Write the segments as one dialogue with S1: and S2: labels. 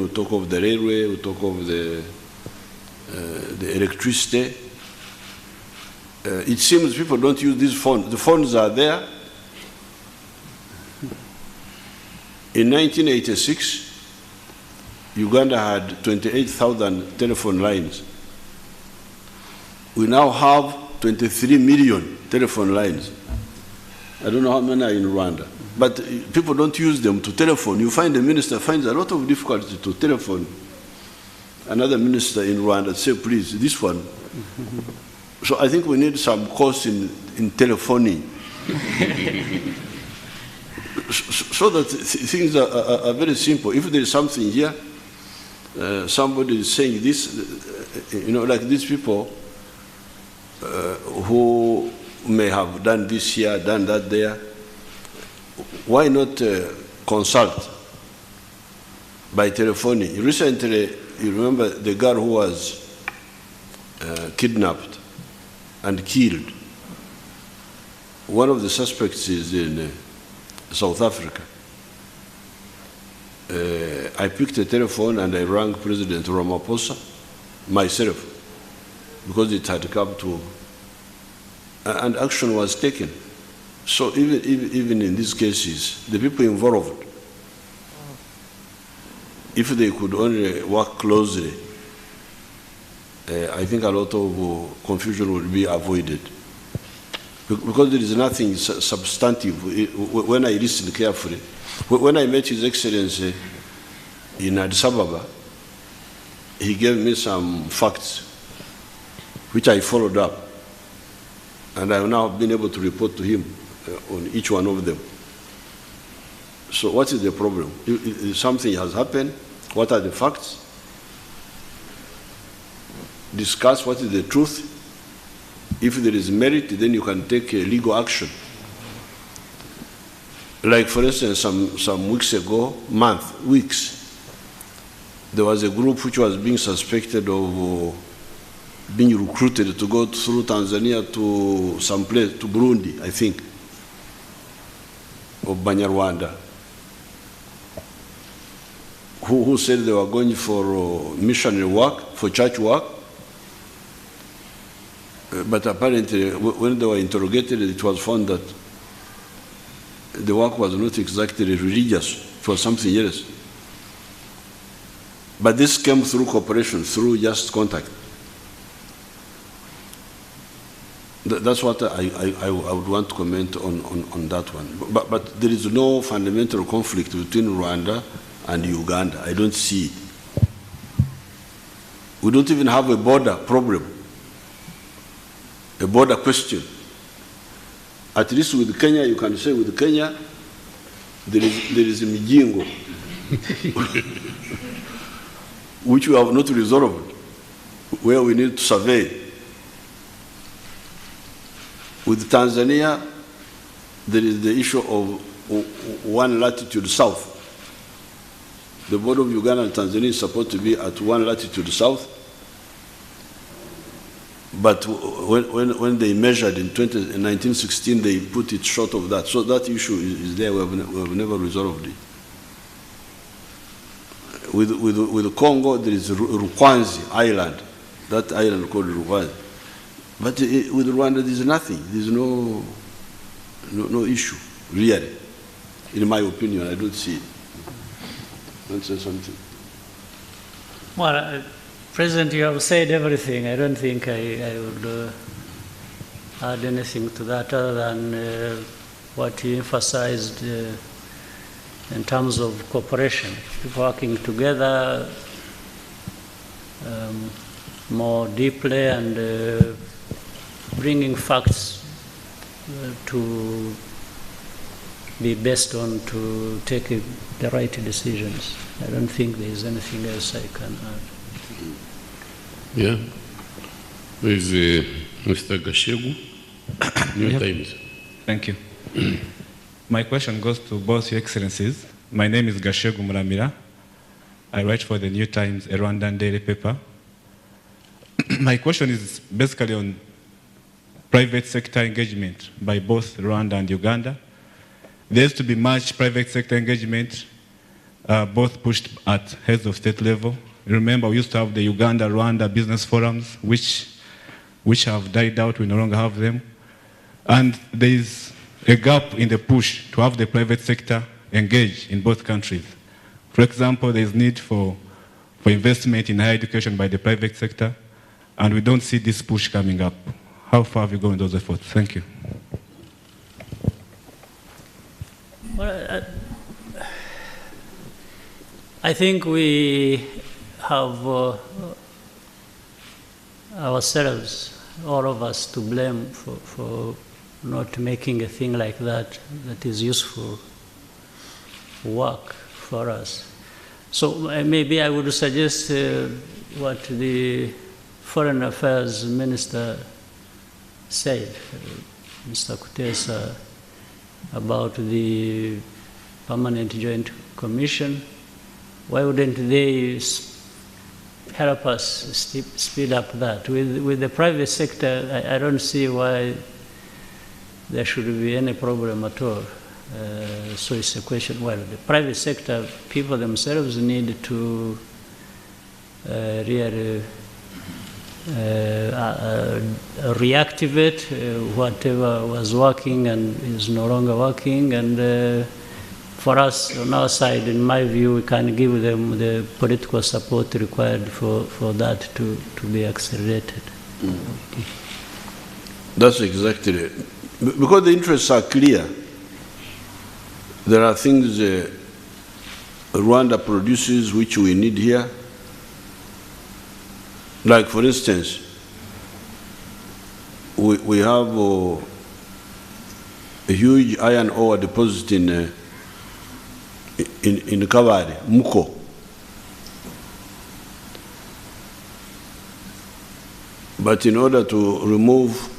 S1: we talk of the railway, we talk of the electricity. It seems people don't use these phones. The phones are there. In 1986, Uganda had 28,000 telephone lines. We now have 23 million telephone lines. I don't know how many are in Rwanda. But people don't use them to telephone. You find the minister finds a lot of difficulty to telephone another minister in Rwanda, say, please, this one. So I think we need some course in telephoning. So that things are very simple. If there is something here, somebody is saying this, like these people who may have done this here, done that there, why not consult by telephoning? Recently, you remember the girl who was kidnapped and killed. One of the suspects is in South Africa. I picked a telephone and I rang President Ramaphosa myself because it had come to, and action was taken. So even in these cases, the people involved, if they could only work closely, I think a lot of confusion would be avoided. Because there is nothing substantive. When I listened carefully, when I met His Excellency in Addis Ababa, he gave me some facts, which I followed up. And I have now been able to report to him on each one of them. So what is the problem? If something has happened, what are the facts? Discuss what is the truth. If there is merit, then you can take legal action. Like, for instance, some weeks ago, weeks, there was a group which was being suspected of being recruited to go through Tanzania to some place, to Burundi, I think, of Banyarwanda, who said they were going for missionary work, for church work. But apparently, when they were interrogated, it was found that the work was not exactly religious, it was something else. But this came through cooperation, through just contact. That's what I would want to comment on that one. But there is no fundamental conflict between Rwanda and Uganda. I don't see it. We don't even have a border problem, a border question. At least with Kenya, you can say with Kenya, there is a Mijingo, which we have not resolved, where we need to survey. With Tanzania, there is the issue of 1 latitude south. The border of Uganda and Tanzania is supposed to be at 1 latitude south. But when they measured in 1916, they put it short of that. So that issue is there. We have never resolved it. With Congo, there is Rukwanzi Island, that island called Rukwanzi. But with Rwanda, there is nothing. There is no issue, really. In my opinion, I don't see it. Want to say something?
S2: Well, President, you have said everything. I don't think I would add anything to that other than what you emphasized in terms of cooperation, people working together more deeply and bringing facts to be based on to take the right decisions. I don't think there is anything else I can add.
S3: Yeah. There is Mr. Gashegu, New Times.
S4: Thank you. My question goes to both Your Excellencies. My name is Gashegu Muramira. I write for the New Times, a Rwandan daily paper. My question is basically on private sector engagement by both Rwanda and Uganda. There has to be much private sector engagement both pushed at heads of state level. Remember, we used to have the Uganda-Rwanda business forums, which have died out. We no longer have them. And there is a gap in the push to have the private sector engage in both countries. For example, there is need for investment in higher education by the private sector, and we don't see this push coming up. How far have you gone in those efforts? Thank you.
S2: Well, I think we have ourselves, all of us, to blame for not making a thing like that is useful work for us. So maybe I would suggest what the Foreign Affairs Minister said, Mr. Kutesa, about the Permanent Joint Commission. Why wouldn't they help us speed up that? With the private sector, I don't see why there should be any problem at all. So it's a question, well, the private sector, people themselves need to really reactivate whatever was working and is no longer working. And for us, on our side, in my view, we can give them the political support required for that to be accelerated.
S1: That's exactly it. Because the interests are clear. There are things Rwanda produces which we need here. Like, for instance, we have a huge iron ore deposit in Kabare, Muko. But in order to remove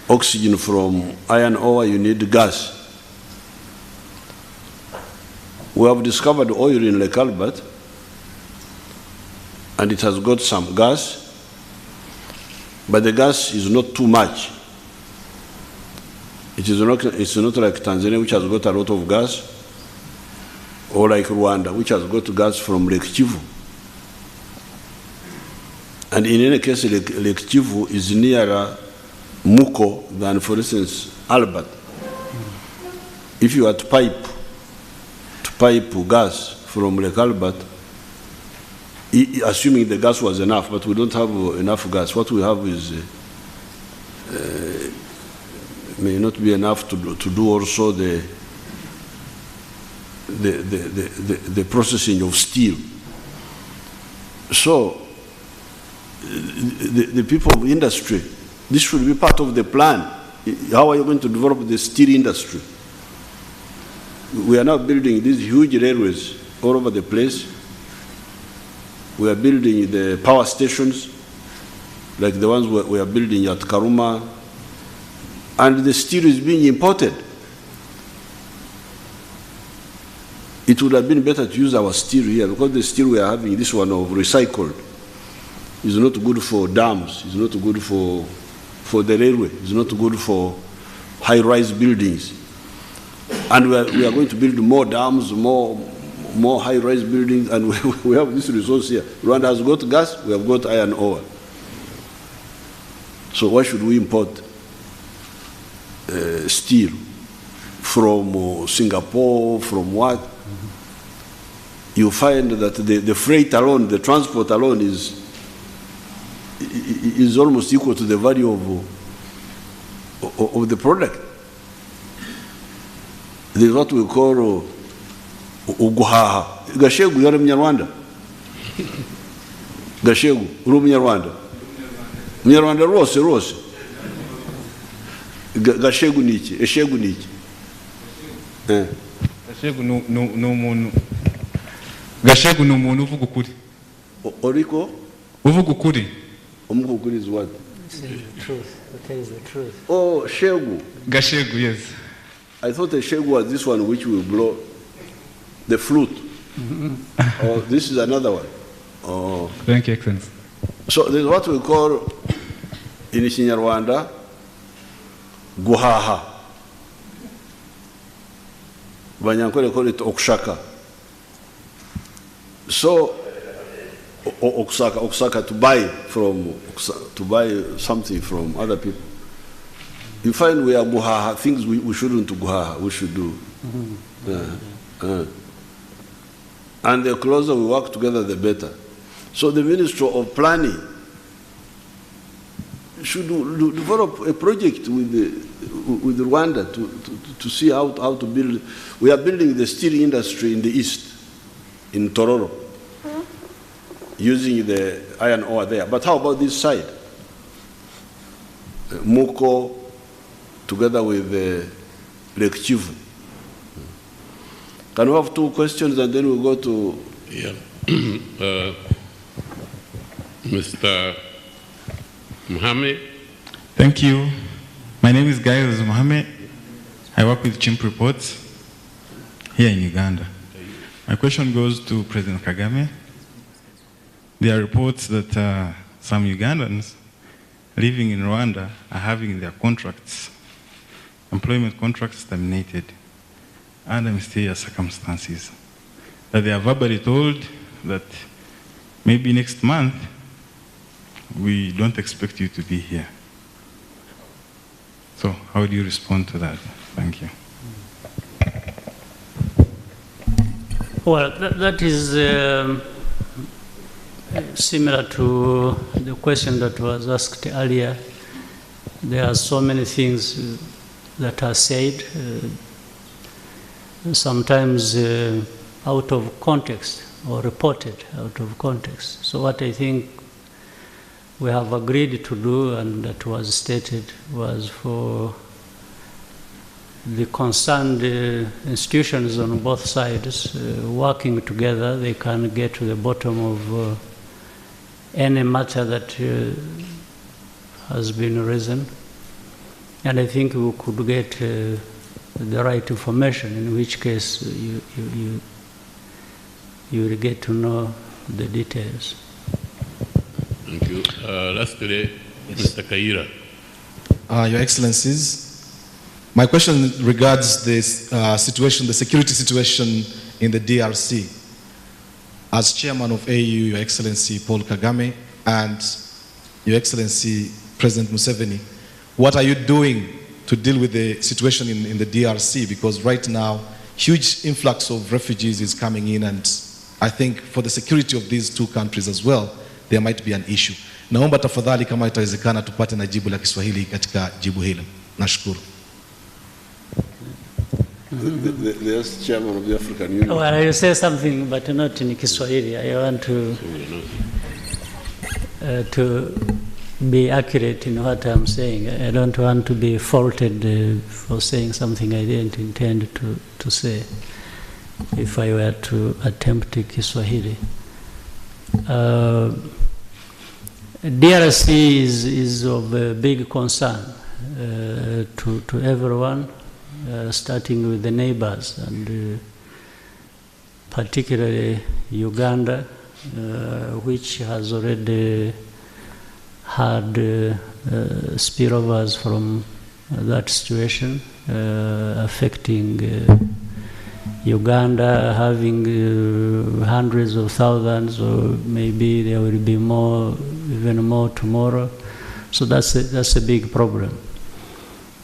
S1: oxygen from iron ore, you need gas. We have discovered oil in Lake Albert, and it has got some gas, but the gas is not too much. It's not like Tanzania, which has got a lot of gas, or like Rwanda, which has got gas from Lake Kivu. And in any case, Lake Kivu is nearer Muko than, for instance, Albert. If you had to pipe gas from Lake Albert, assuming the gas was enough, but we don't have enough gas. What we have is may not be enough to do also the processing of steel. So the people of industry, this should be part of the plan. How are you going to develop the steel industry? We are now building these huge railways all over the place. We are building the power stations, like the ones we are building at Karuma, and the steel is being imported. It would have been better to use our steel here, because the steel we are having, this one of recycled, is not good for dams, it's not good for the railway, it's not good for high-rise buildings. And we are going to build more dams, more high-rise buildings, and we have this resource here. Rwanda has got gas, we have got iron ore. So why should we import steel from Singapore, from what? You find that the freight alone, the transport alone is almost equal to the value of the product. This is what we call uguhaha. Gashegu, you're a Mnyarwanda. Gashegu, uri Mnyarwanda. Mnyarwanda rose. Gashegu ni iki? Eshegu ni iki?
S4: Gashegu ni umuntu. Gashegu ni umuntu uvuga ukuri.
S1: Oriko?
S4: Uvuga ukuri.
S1: Uvuga ukuri is what?
S2: The truth. What is the truth?
S1: Oh, Shegu.
S4: Gashegu, yes.
S1: I thought the Shegu was this one which will blow the flute. Oh, this is another one. Oh.
S4: Thank you, Excellency.
S1: So there's what we call in Kinyarwanda guhaha. Banyankole call it okshaka. So, Oksaka to buy something from other people. You find we are guhaha, things we shouldn't guhaha, we should do. And the closer we work together, the better. So the Ministry of Planning should develop a project with Rwanda to see how to build. We are building the steel industry in the east, in Tororo, using the iron ore there. But how about this side? Muko, together with Lake Chivu. Can we have 2 questions and then we'll go to...
S3: Yeah. Mr. Mohammed.
S5: Thank you. My name is Gaius Mohammed. I work with Chimp Reports here in Uganda. My question goes to President Kagame. There are reports that some Ugandans living in Rwanda are having their contracts, employment contracts, terminated under mysterious circumstances. That they are verbally told that maybe next month we don't expect you to be here. So how do you respond to that? Thank you.
S2: Well, that is similar to the question that was asked earlier. There are so many things that are said, sometimes out of context or reported out of context. So what I think we have agreed to do, and that was stated, was for the concerned institutions on both sides working together. They can get to the bottom of any matter that has been risen. And I think we could get the right information, in which case you will get to know the details.
S3: Thank you. Lastly, Mr. Kaira.
S6: Your Excellencies, my question regards this situation, the security situation in the DRC. As Chairman of AU, Your Excellency Paul Kagame, and Your Excellency President Museveni, what are you doing to deal with the situation in the DRC? Because right now, huge influx of refugees is coming in, and I think for the security of these 2 countries as well, there might be an issue. Naomba tafadhali kama itawezekana tupate na jibu la Kiswahili katika jibu hilo. Nashukuru.
S1: The chairman of the African Union.
S2: Well, I will say something, but not in Kiswahili. I want to be accurate in what I'm saying. I don't want to be faulted for saying something I didn't intend to say, if I were to attempt Kiswahili. DRC is of big concern to everyone, starting with the neighbors, and particularly Uganda, which has already had spillovers from that situation, affecting Uganda, having hundreds of thousands, or maybe there will be more, even more tomorrow. So that's a big problem.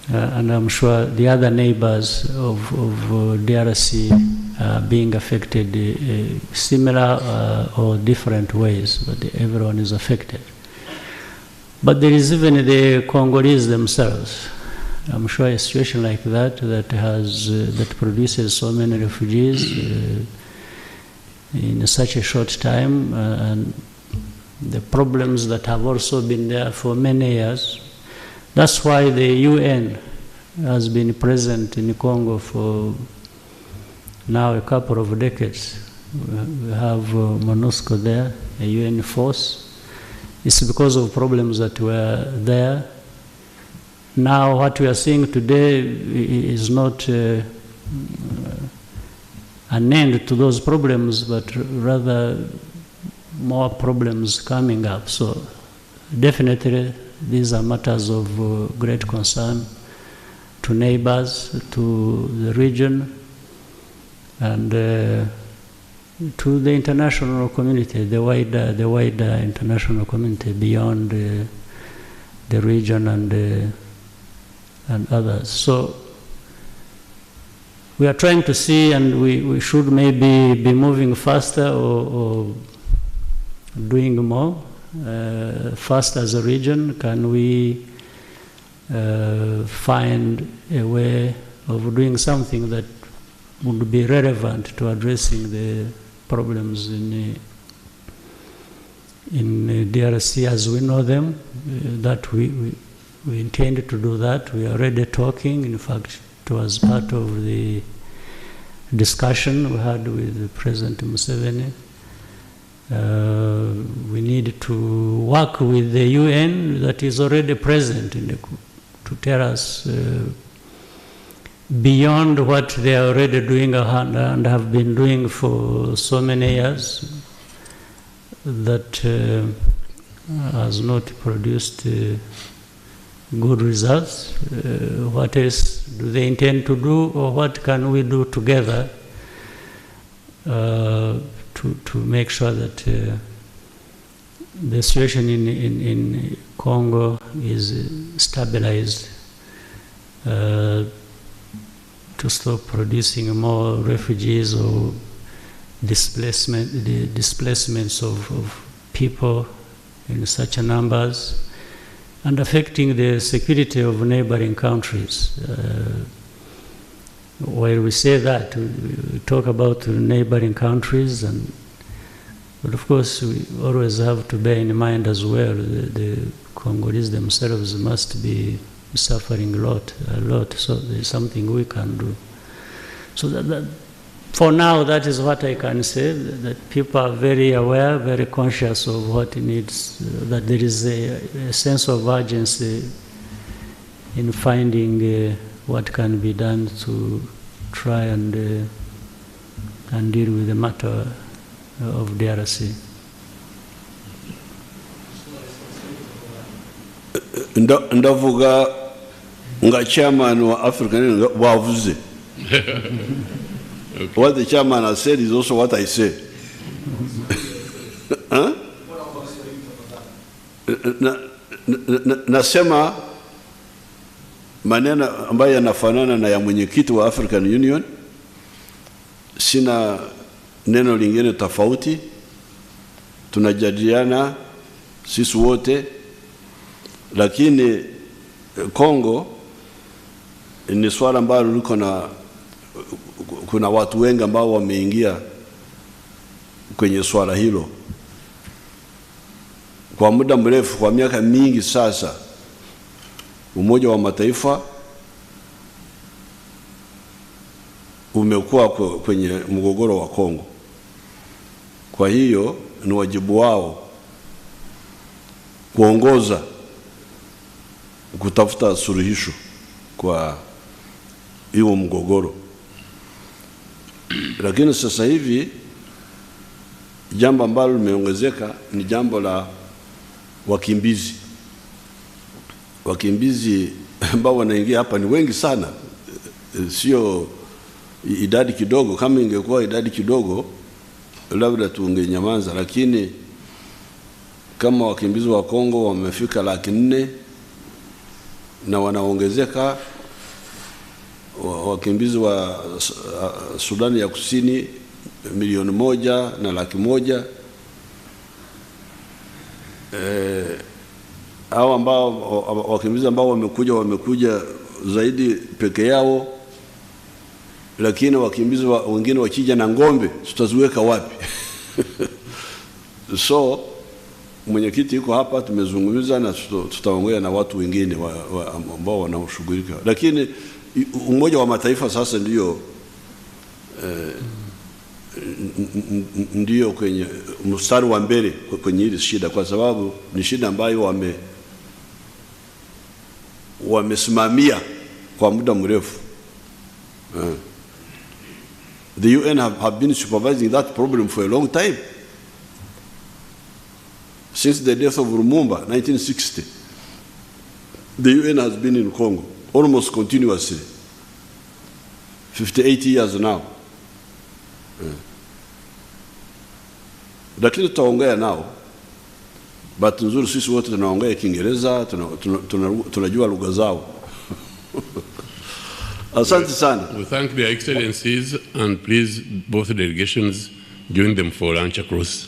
S2: And I'm sure the other neighbors of DRC are being affected similar or different ways, but everyone is affected. But there is even the Congolese themselves. I'm sure a situation like that that produces so many refugees in such a short time, and the problems that have also been there for many years. That's why the UN has been present in Congo for now a couple of decades. We have MONUSCO there, a UN force. It's because of problems that were there. Now what we are seeing today is not an end to those problems, but rather more problems coming up. So definitely these are matters of great concern to neighbors, to the region, and to the international community, the wider international community beyond the region and others. So we are trying to see, and we should maybe be moving faster or doing more. First, as a region, can we find a way of doing something that would be relevant to addressing the problems in DRC as we know them? That we intend to do that. We are already talking. In fact, it was part of the discussion we had with President Museveni. We need to work with the UN that is already present to tell us beyond what they are already doing and have been doing for so many years, that has not produced good results. What else do they intend to do, or what can we do together to make sure that the situation in Congo is stabilized, to stop producing more refugees or displacements of people in such numbers, and affecting the security of neighboring countries. While we say that, we talk about neighboring countries, but of course we always have to bear in mind as well the Congolese themselves must be suffering a lot. So there's something we can do. So that for now, that is what I can say, that people are very aware, very conscious of what it needs, that there is a sense of urgency in finding what can be done to try and deal with the matter of DRC.
S1: Ndavuga nga chairman wa African wavuze. What the chairman has said is also what I say. Huh? Nasema maneno ambayo yanafanana na ya mwenyekiti wa African Union. Sina neno lingine tofauti. Tunajadiliana sisi wote, lakini Kongo ni swala ambalo liko kuna watu wengi ambao wameingia kwenye swala hilo kwa muda mrefu, kwa miaka mingi sasa. Umoja wa Mataifa umekuwa kwenye mgogoro wa Kongo. Kwa hiyo ni wajibu wao kuongoza, kutafuta suluhisho kwa hiyo mgogoro. Lakini sasa hivi jambo ambalo limeongezeka ni jambo la wakimbizi. Wakimbizi ambao wanaingia hapa ni wengi sana, sio idadi kidogo. Kama ingekuwa idadi kidogo labda tungenyamaza, lakini kama wakimbizi wa Kongo wamefika 400,000 na wanaongezeka, wakimbizi wa Sudani ya Kusini 1,100,000. Hao ambao wakimbizi ambao wamekuja zaidi peke yao, lakini wakimbizi wengine wakija na ngombe tutaziweka wapi? So mwenyekiti yuko hapa, tumezungumza na tutaongea na watu wengine ambao wanaoshughulika. Lakini Umoja wa Mataifa sasa ndio kwenye mstari wa mbele kwenye hili shida, kwa sababu ni shida ambayo wamesimamia kwa muda mrefu. The UN have been supervising that problem for a long time. Since the death of Lumumba, 1960, the UN has been in Congo almost continuously. 58 years now. lakini tutaongea nao. Bahati nzuri sisi wote tunaongea Kiingereza, tunajua lugha zao. Asante sana.
S3: We thank their excellencies and please both delegations join them for lunch across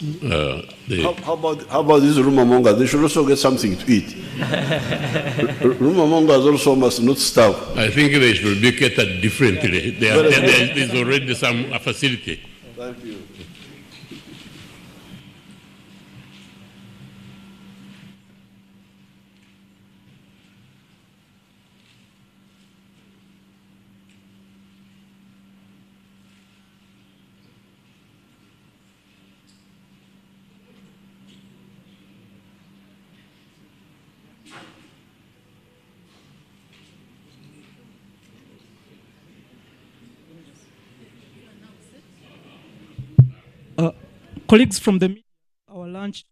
S1: How about these rumamongers? They should also get something to eat. Rumamongers also must not starve.
S3: I think they should be catered differently. There's already some facility.
S1: Thank you.
S7: Colleagues from the media, our lunch